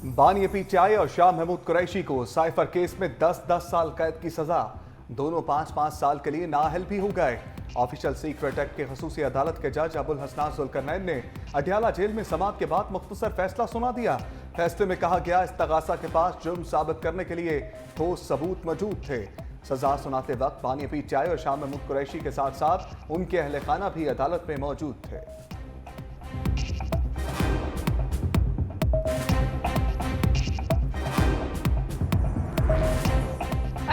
बानी पीटीआई और शाह महमूद कुरैशी को साइफर केस में 10-10 साल कैद की सजा। दोनों 5-5 साल के लिए नाअहल भी हो गए। ऑफिशियल सीक्रेट एक्ट की खसूसी अदालत के जज अबुल हसनान जुल्करनैन ने अडयाला जेल में समाअत के बाद मुख्तसर फैसला सुना दिया। फैसले में कहा गया, इस्तगासा के पास जुर्म साबित करने के लिए ठोस सबूत मौजूद थे। सजा सुनाते वक्त बानी पीटीआई और शाह महमूद कुरैशी के साथ साथ उनके अहले खाना भी अदालत में मौजूद थे।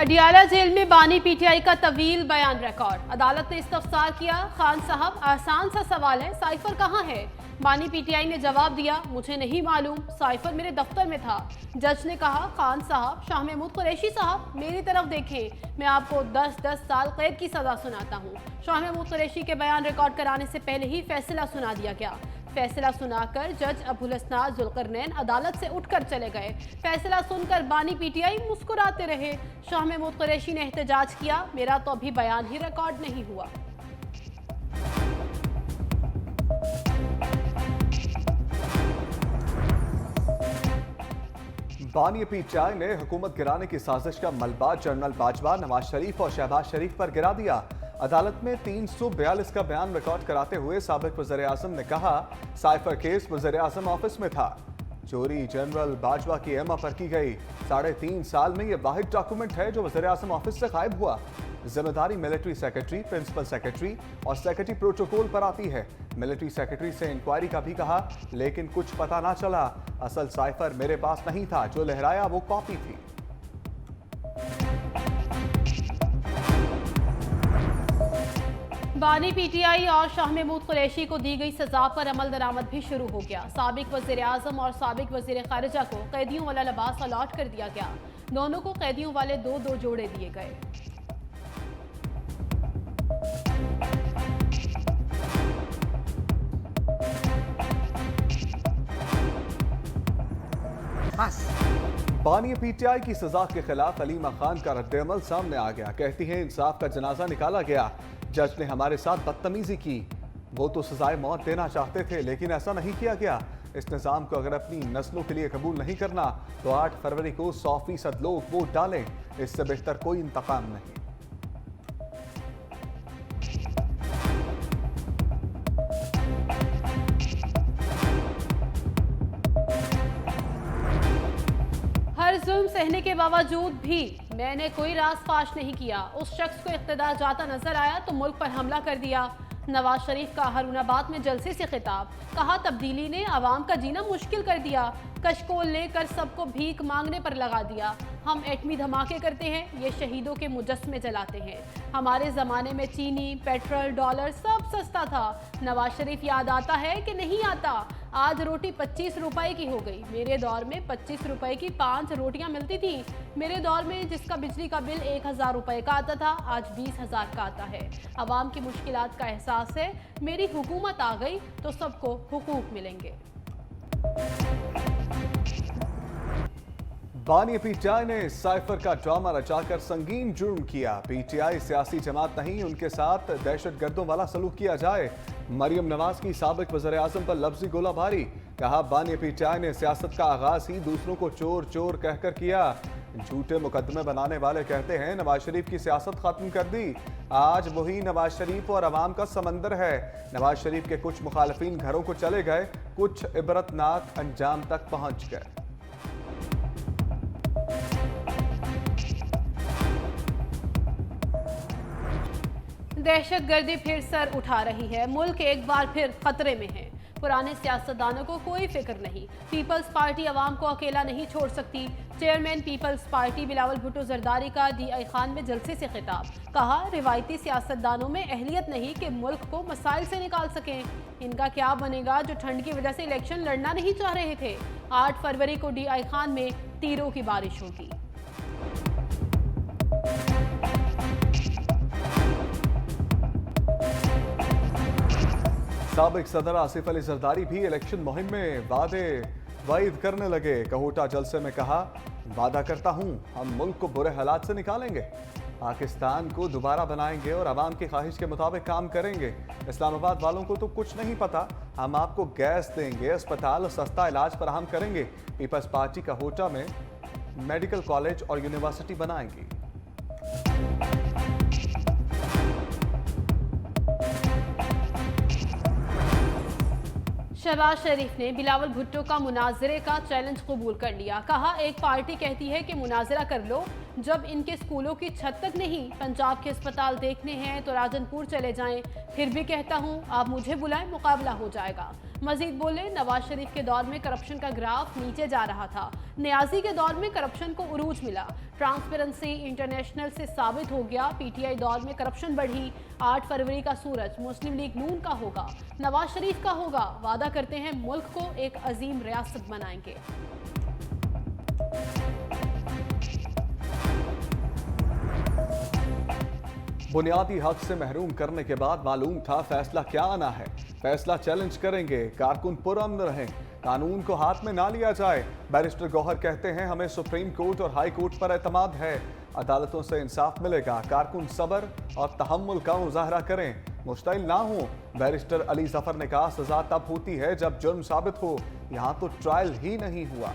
अडयाला जेल में बानी पीटीआई का तवील बयान रिकॉर्ड। अदालत ने इस्तफसार किया, खान साहब आसान सा सवाल है, साइफर कहाँ है? बानी पीटीआई ने जवाब दिया, मुझे नहीं मालूम, साइफर मेरे दफ्तर में था। जज ने कहा, खान साहब, शाह महमूद कुरैशी साहब, मेरी तरफ देखें, मैं आपको 10-10 साल कैद की सजा सुनाता हूँ। शाह महमूद कुरैशी के बयान रिकॉर्ड कराने से पहले ही फैसला सुना दिया गया। फैसला सुनाकर जज अबुल हसनान जुल्करनैन अदालत से उठकर चले गए। फैसला सुनकर बानी पीटीआई मुस्कुराते रहे। शाह महमूद कुरैशी ने एहतजाज किया, मेरा तो अभी बयान ही रिकॉर्ड नहीं हुआ। बानी पीटीआई ने हुकूमत गिराने की साजिश का मलबा जनरल बाजवा, नवाज शरीफ और शहबाज शरीफ पर गिरा दिया। अदालत में 342 का बयान रिकॉर्ड कराते हुए साबिक वज़ीर आज़म ने कहा, साइफर केस वज़ीर आज़म ऑफिस में था। चोरी जनरल बाजवा की एमा पर की गई। 3.5 साल में यह वाहिद डॉक्यूमेंट है जो वज़ीर आज़म ऑफिस से गायब हुआ। जिम्मेदारी मिलिट्री सेक्रेटरी, प्रिंसिपल सेक्रेटरी और सेक्रेटरी प्रोटोकॉल पर आती है। मिलिट्री सेक्रेटरी से इंक्वायरी का भी कहा, लेकिन कुछ पता ना चला। असल साइफर मेरे पास नहीं था, जो लहराया वो कॉपी थी। बानी पीटीआई और शाह महमूद कुरैशी को दी गई सजा पर अमल दरामद भी शुरू हो गया। साबिक वज़ीर आज़म और साबिक वज़ीर ख़ारिजा को कैदियों वाला लिबास अलॉट कर दिया गया। दोनों को कैदियों वाले 2-2 जोड़े दिए गए। बानी पीटीआई की सजा के खिलाफ अलीमा खान का रद्द-ए-अमल सामने आ गया। कहती हैं, इंसाफ का जनाजा निकाला गया, जज ने हमारे साथ बदतमीजी की। वो तो सजाए मौत देना चाहते थे, लेकिन ऐसा नहीं किया गया। इस निज़ाम को अगर अपनी नस्लों के लिए कबूल नहीं करना तो 8 फरवरी को 100% लोग वोट डालें। इससे बेहतर कोई इंतकाम नहीं। जुल्म सहने के बावजूद भी मैंने कोई राज फाश नहीं किया। उस शख्स को इक़्तिदार जाता नजर आया तो मुल्क पर हमला कर दिया। नवाज शरीफ का हारूनाबाद में जलसे से खिताब, कहा तब्दीली ने आवाम का जीना मुश्किल कर दिया। कशकोल लेकर सबको भीख मांगने पर लगा दिया। हम एटमी धमाके करते हैं, ये शहीदों के मुजस्समे जलाते हैं। हमारे ज़माने में चीनी, पेट्रोल, डॉलर सब सस्ता था। नवाज शरीफ याद आता है कि नहीं आता? आज रोटी 25 रुपए की हो गई। मेरे दौर में 25 रुपए की 5 रोटियां मिलती थी। मेरे दौर में जिसका बिजली का बिल 1000 रुपए का आता था, आज 20,000 का आता है। आवाम की मुश्किलात का एहसास है। मेरी हुकूमत आ गई तो सबको हुकूक मिलेंगे। बानी पीटीआई ने साइफर का ड्रामा रचाकर संगीन जुर्म किया। पीटीआई सियासी जमात नहीं, उनके साथ दहशतगर्दों वाला सलूक किया जाए। मरियम नवाज की साबिक वज़ीर आज़म पर लफ्जी गोलाबारी, कहा बानी पीटीआई ने सियासत का आगाज ही दूसरों को चोर चोर कहकर किया। झूठे मुकदमे बनाने वाले कहते हैं नवाज शरीफ की सियासत खत्म कर दी। आज वही नवाज शरीफ और अवाम का समंदर है। नवाज शरीफ के कुछ मुखालफीन घरों को चले गए, कुछ इबरतनाक अंजाम तक पहुंच गए। दहशतगर्दी फिर सर उठा रही है। मुल्क एक बार फिर खतरे में है। पुराने सियासतदानों को कोई फिक्र नहीं। पीपल्स पार्टी अवाम को अकेला नहीं छोड़ सकती। Chairman Peoples Party Bilawal Bhutto Zardari का DI खान में जलसे से खिताब, कहा रिवायती सियासतदानों में अहलियत नहीं कि मुल्क को मसाइल से निकाल सकें। इनका क्या बनेगा जो ठंड की वजह से इलेक्शन लड़ना नहीं चाह रहे थे। 8 फरवरी को DI खान में तीरों की बारिश होगी। साबिक सदर आसिफ अली जरदारी भी इलेक्शन मुहिम में वाइद करने लगे। कहोटा जलसे में कहा, वादा करता हूं हम मुल्क को बुरे हालात से निकालेंगे। पाकिस्तान को दोबारा बनाएंगे और आवाम की ख्वाहिश के मुताबिक काम करेंगे। इस्लामाबाद वालों को तो कुछ नहीं पता, हम आपको गैस देंगे, अस्पताल और सस्ता इलाज फराहम करेंगे। पीपल्स पार्टी का होटा में मेडिकल कॉलेज और यूनिवर्सिटी बनाएंगी। शहबाज शरीफ ने बिलावल भुट्टो का मुनाजरे का चैलेंज कबूल कर लिया। कहा, एक पार्टी कहती है कि मुनाजरा कर लो, जब इनके स्कूलों की छत तक नहीं पंजाब के अस्पताल देखने हैं तो राजनपुर चले जाएं। फिर भी कहता हूं, आप मुझे बुलाएं, मुकाबला हो जाएगा। मजीद बोले, नवाज शरीफ के दौर में करप्शन का ग्राफ नीचे जा रहा था, नियाजी के दौर में करप्शन को उरूज मिला। ट्रांसपेरेंसी इंटरनेशनल से साबित हो गया, पीटीआई दौर में करप्शन बढ़ी। 8 फरवरी का सूरज मुस्लिम लीग नून का होगा, नवाज शरीफ का होगा। वादा करते हैं मुल्क को एक अजीम रियासत बनाएंगे। बुनियादी हक से महरूम करने के बाद मालूम था फैसला क्या आना है। फैसला चैलेंज करेंगे, कारकुन पुरअमन रहें, कानून को हाथ में ना लिया जाए। बैरिस्टर गौहर कहते हैं, हमें सुप्रीम कोर्ट और हाई कोर्ट पर एतमाद है, अदालतों से इंसाफ मिलेगा। कारकुन सब्र और तहम्मुल का मुजाहरा करें, मुश्तिल ना हो। बैरिस्टर अली जफर ने कहा, सजा तब होती है जब जुर्म साबित हो, यहाँ तो ट्रायल ही नहीं हुआ।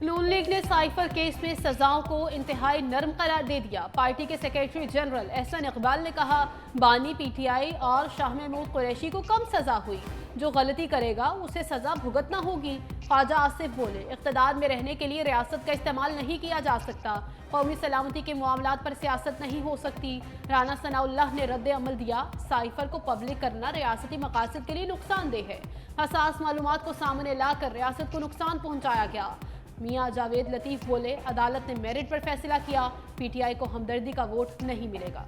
नून लीग ने साइफर केस में सजाओं को इंतहाई नरम करार दे दिया। पार्टी के सेक्रेटरी जनरल एहसन इकबाल ने कहा, बानी पीटीआई और शाह महमूद कुरैशी को कम सजा हुई, जो गलती करेगा उसे सजा भुगतना होगी। ख्वाजा आसिफ बोले, इख्तिदार में रहने के लिए रियासत का इस्तेमाल नहीं किया जा सकता, कौमी सलामती के मामलात पर सियासत नहीं हो सकती। राना सनाउल्लाह ने रद्द अमल दिया, साइफर को पब्लिक करना रियासती मकासद के लिए नुकसानदेह है। हसास मालूमात को सामने लाकर रियासत को नुकसान पहुंचाया गया। मियां जावेद लतीफ बोले, अदालत ने मेरिट पर फैसला किया, पीटीआई को हमदर्दी का वोट नहीं मिलेगा।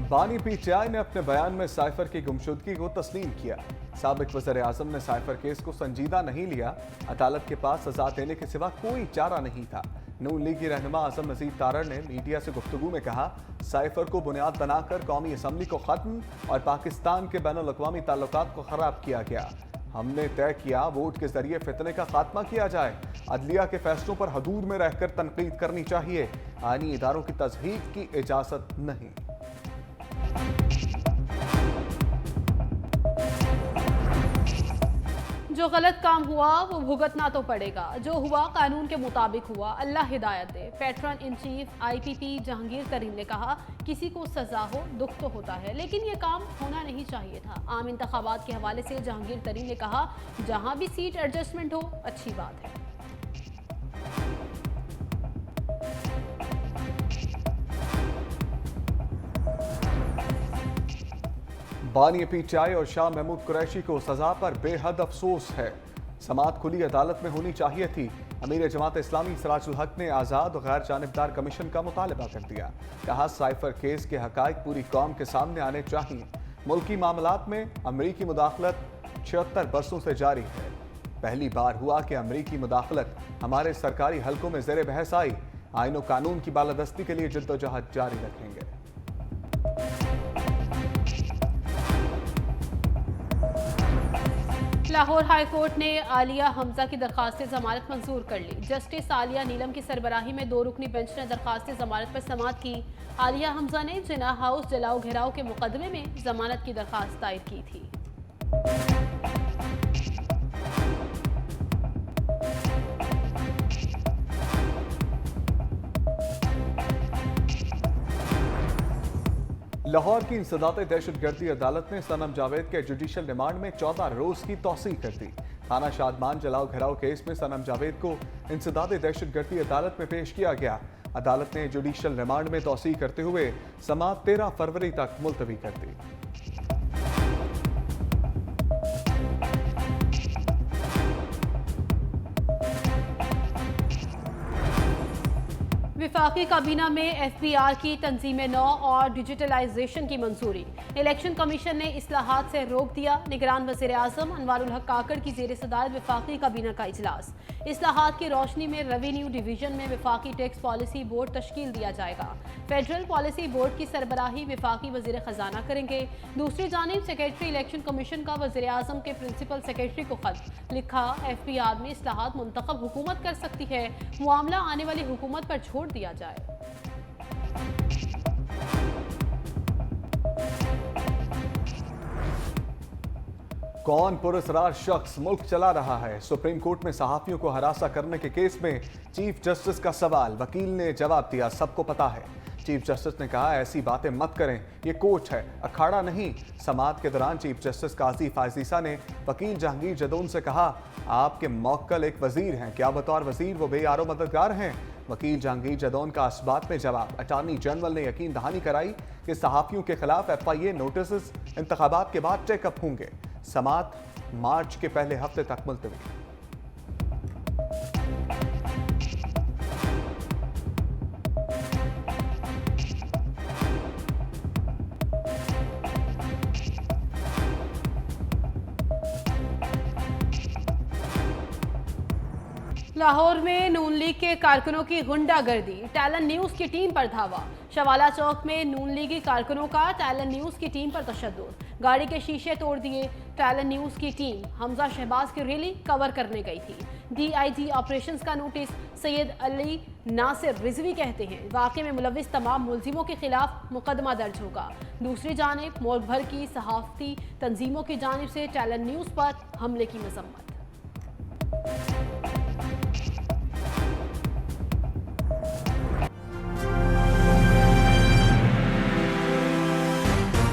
बानी पीटीआई ने अपने बयान में साइफर की गुमशुदगी को तस्लीम किया। साबिक वज़ीर आज़म ने साइफर केस को संजीदा नहीं लिया, अदालत के पास सजा देने के सिवा कोई चारा नहीं था। नून लीग की रहनुमा आज़म नज़ीर तारड़ ने मीडिया से गुफ्तगू में कहा, साइफर को बुनियाद बनाकर कौमी असम्बली को ख़त्म और पाकिस्तान के बैनुल अक़वामी ताल्लुकात को ख़राब किया गया। हमने तय किया वोट के जरिए फितने का खात्मा किया जाए। अदलिया के फैसलों पर हदूद में रहकर तनकीद करनी चाहिए, आईनी इदारों की तज़हीक की इजाज़त नहीं। जो गलत काम हुआ वो भुगतना तो पड़ेगा, जो हुआ कानून के मुताबिक हुआ, अल्लाह हिदायत दे। Patron in chief IPP Jahangir Tareen ने कहा, किसी को सजा हो दुख तो होता है, लेकिन ये काम होना नहीं चाहिए था। आम इंतखाबात के हवाले से जहांगीर तरीन ने कहा, जहां भी सीट एडजस्टमेंट हो अच्छी बात है। बानी पीटीआई और शाह महमूद कुरैशी को सजा पर बेहद अफसोस है। समाअत खुली अदालत में होनी चाहिए थी। अमीर जमात इस्लामी सिराजुल हक ने आज़ाद और गैर जानिबदार कमीशन का मुतालबा कर दिया। कहा, साइफर केस के हकायक पूरी कौम के सामने आने चाहिए। मुल्की मामलात में अमरीकी मुदाखलत 76 बरसों से जारी है। पहली बार हुआ कि अमरीकी मुदाखलत हमारे सरकारी हलकों में ज़ेर बहस आई। आईन और कानून की बालादस्ती के लिए जद्दोजहद जारी रखेंगे। लाहौर हाई कोर्ट ने आलिया हमजा की दरखास्त जमानत मंजूर कर ली। जस्टिस आलिया नीलम की सरबराही में 2 रुकनी बेंच ने दरखास्त जमानत पर समाअत की। आलिया हमजा ने जिना हाउस जलाओ घेराव के मुकदमे में जमानत की दरखास्त दायर की थी। लाहौर की इंसदाद दहशतगर्दी अदालत ने सनम जावेद के जुडिशल रिमांड में 14 रोज की तौसीह कर दी। थाना शादमान जलाओ घेराव केस में सनम जावेद को इंसदाद दहशतगर्दी अदालत में पेश किया गया। अदालत ने जुडिशल रिमांड में तौसीह करते हुए समाअत 13 फरवरी तक मुलतवी कर दी। विफाकी काबीना में एफबीआर की तंजीम नौ और डिजिटलाइजेशन की मंजूरी। इलेक्शन कमीशन ने इस्लाहात से रोक दिया। निगरान वज़ीर आज़म अनवारुल हक काकड़ की ज़ेर सदारत विफाकी काबीना का इजलास। इस्लाहात की रोशनी में रेवेन्यू डिवीजन में विफाकी टैक्स पॉलिसी बोर्ड तश्कील दिया जाएगा। फेडरल पॉलिसी बोर्ड की सरबराही विफाकी वजीर खजाना करेंगे। दूसरी जानिब सेक्रेटरी इलेक्शन कमीशन का वजीर आजम के प्रिंसिपल सेक्रेटरी को खत लिखा। FPR में इस्लाहात मुंतखब हुकूमत कर सकती है, मामला आने वाली हुकूमत पर छोड़ दिया जाए। कौन पुरस्कार शख्स मुल्क चला रहा है? सुप्रीम कोर्ट में सहाफियों को हरासा करने के केस में चीफ जस्टिस का सवाल। वकील ने जवाब दिया, सबको पता है। चीफ जस्टिस ने कहा, ऐसी बातें मत करें, ये कोर्ट है, अखाड़ा नहीं। समाअत के दौरान चीफ जस्टिस काजी फायजीसा ने वकील जहांगीर जदौन से कहा, आपके मौक्कल एक वजीर हैं, क्या बतौर वजीर वो बेयारो मददगार हैं? वकील जहांगीर जदौन का इस बात में जवाब। अटॉर्नी जनरल ने यकीन दहानी कराई कि सहाफियों के खिलाफ FIA नोटिस इंतखाबात के बाद चेकअप होंगे। समाअत मार्च के पहले हफ्ते तक मुलतवी। लाहौर में नून लीग के कारकुनों की गुंडागर्दी, टैलेंट न्यूज की टीम पर धावा। शवाला चौक में नून लीगी कारकुनों का टैलेंट न्यूज की टीम पर तशद्दुद, गाड़ी के शीशे तोड़ दिए। टैलेंट न्यूज की टीम हमजा शहबाज की रैली कवर करने गई थी। DIG ऑपरेशंस का नोटिस। सैयद अली नासिर रिजवी कहते हैं, वाक़े में मुलविस तमाम मुलजिमों के खिलाफ मुकदमा दर्ज होगा। दूसरी जानिब मुल्क भर की सहाफ़ती तंजीमों की जानिब से टैलेंट न्यूज पर हमले की मजम्मत।